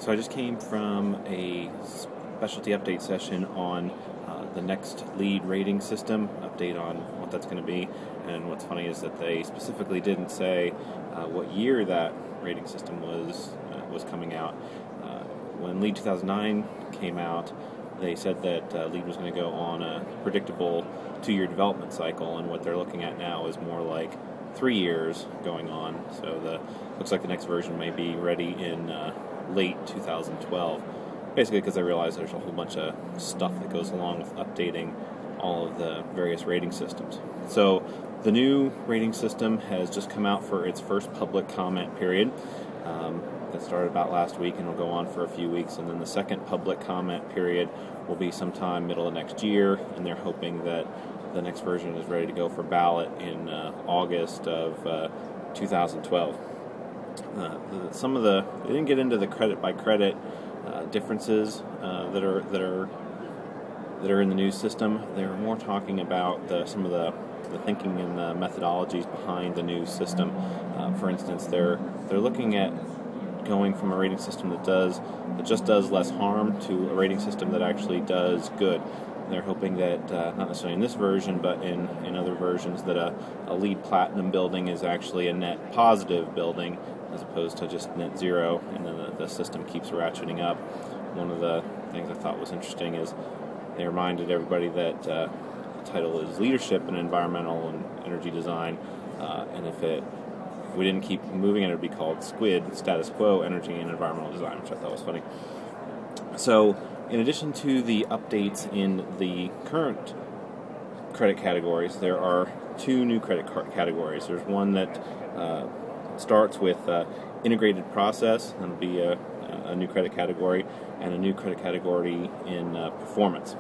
So I just came from a specialty update session on the next LEED rating system, update on what that's going to be. And what's funny is that they specifically didn't say what year that rating system was coming out. When LEED 2009 came out, they said that LEED was going to go on a predictable 2-year development cycle, and what they're looking at now is more like 3 years going on. So looks like the next version may be ready in late 2012. Basically because I realize there's a whole bunch of stuff that goes along with updating all of the various rating systems. So the new rating system has just come out for its first public comment period. That started about last week and will go on for a few weeks, and then the second public comment period will be sometime middle of next year, and they're hoping that the next version is ready to go for ballot in August of 2012. They didn't get into the credit by credit differences that are in the new system. They were more talking about some of the thinking and the methodologies behind the new system. For instance, they're looking at going from a rating system that just does less harm to a rating system that actually does good. They're hoping that, not necessarily in this version, but in other versions, that a LEED Platinum building is actually a net positive building as opposed to just net zero, and then the system keeps ratcheting up. One of the things I thought was interesting is they reminded everybody that the title is Leadership in Environmental and Energy Design, and if we didn't keep moving it would be called SQUID, Status Quo, Energy and Environmental Design, which I thought was funny. So, in addition to the updates in the current credit categories, there are 2 new credit categories. There's one that starts with integrated process, that'll be a new credit category, and a new credit category in performance.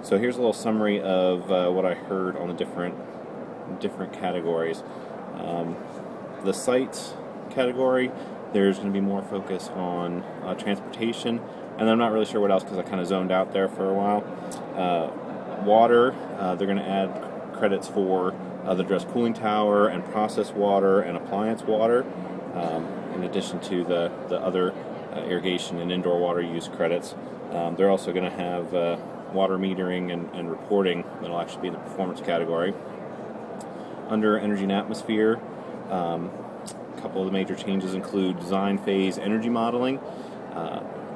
So here's a little summary of what I heard on the different categories. The sites category, there's going to be more focus on transportation, and I'm not really sure what else because I kind of zoned out there for a while. Water, they're going to add credits for the dress cooling tower and process water and appliance water, in addition to the other irrigation and indoor water use credits. They're also going to have water metering and reporting that'll actually be in the performance category. Under energy and atmosphere, a couple of the major changes include design phase energy modeling,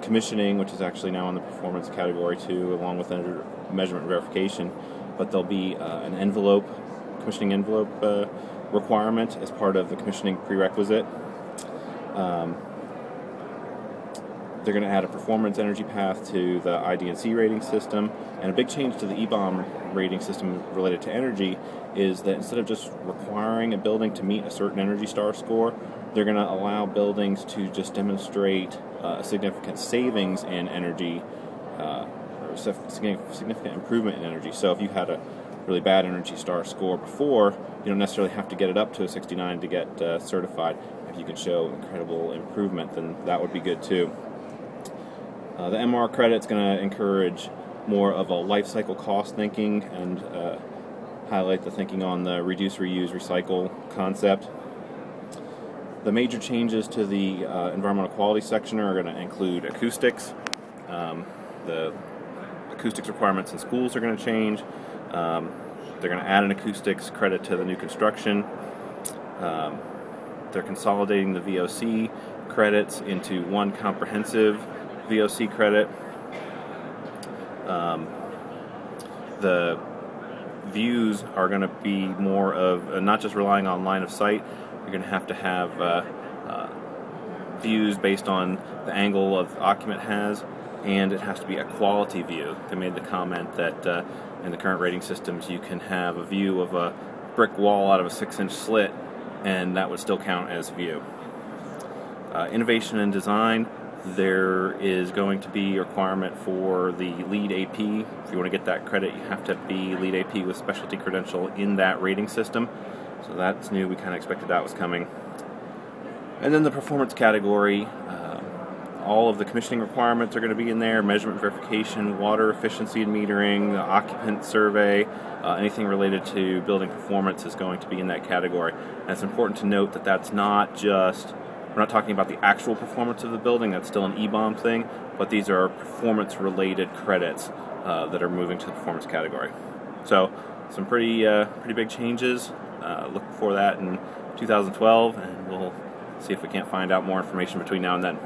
commissioning, which is actually now in the performance category too, along with measurement verification, but there'll be an commissioning envelope requirement as part of the commissioning prerequisite. They're going to add a performance energy path to the ID&C rating system, and a big change to the EBOM rating system related to energy is that instead of just requiring a building to meet a certain Energy Star score, they're going to allow buildings to just demonstrate a significant savings in energy, or significant improvement in energy. So if you had a really bad Energy Star score before, you don't necessarily have to get it up to a 69 to get certified. If you can show incredible improvement, then that would be good too. The MR credit's going to encourage more of a life cycle cost thinking and highlight the thinking on the reduce, reuse, recycle concept. The major changes to the environmental quality section are going to include acoustics. The acoustics requirements in schools are going to change. They're going to add an acoustics credit to the new construction. They're consolidating the VOC credits into one comprehensive VOC credit. The views are going to be more of not just relying on line of sight. You're going to have views based on the angle of the occupant has, and it has to be a quality view. They made the comment that in the current rating systems you can have a view of a brick wall out of a 6-inch slit, and that would still count as view. Innovation and design, there is going to be a requirement for the LEED AP. If you want to get that credit, you have to be LEED AP with specialty credential in that rating system. So that's new. We kind of expected that was coming. And then the performance category, all of the commissioning requirements are going to be in there: measurement verification, water efficiency and metering, the occupant survey, anything related to building performance is going to be in that category. And it's important to note that that's not just We're not talking about the actual performance of the building, that's still an E-bomb thing, but these are performance-related credits that are moving to the performance category. So some pretty big changes. Look for that in 2012, and we'll see if we can't find out more information between now and then.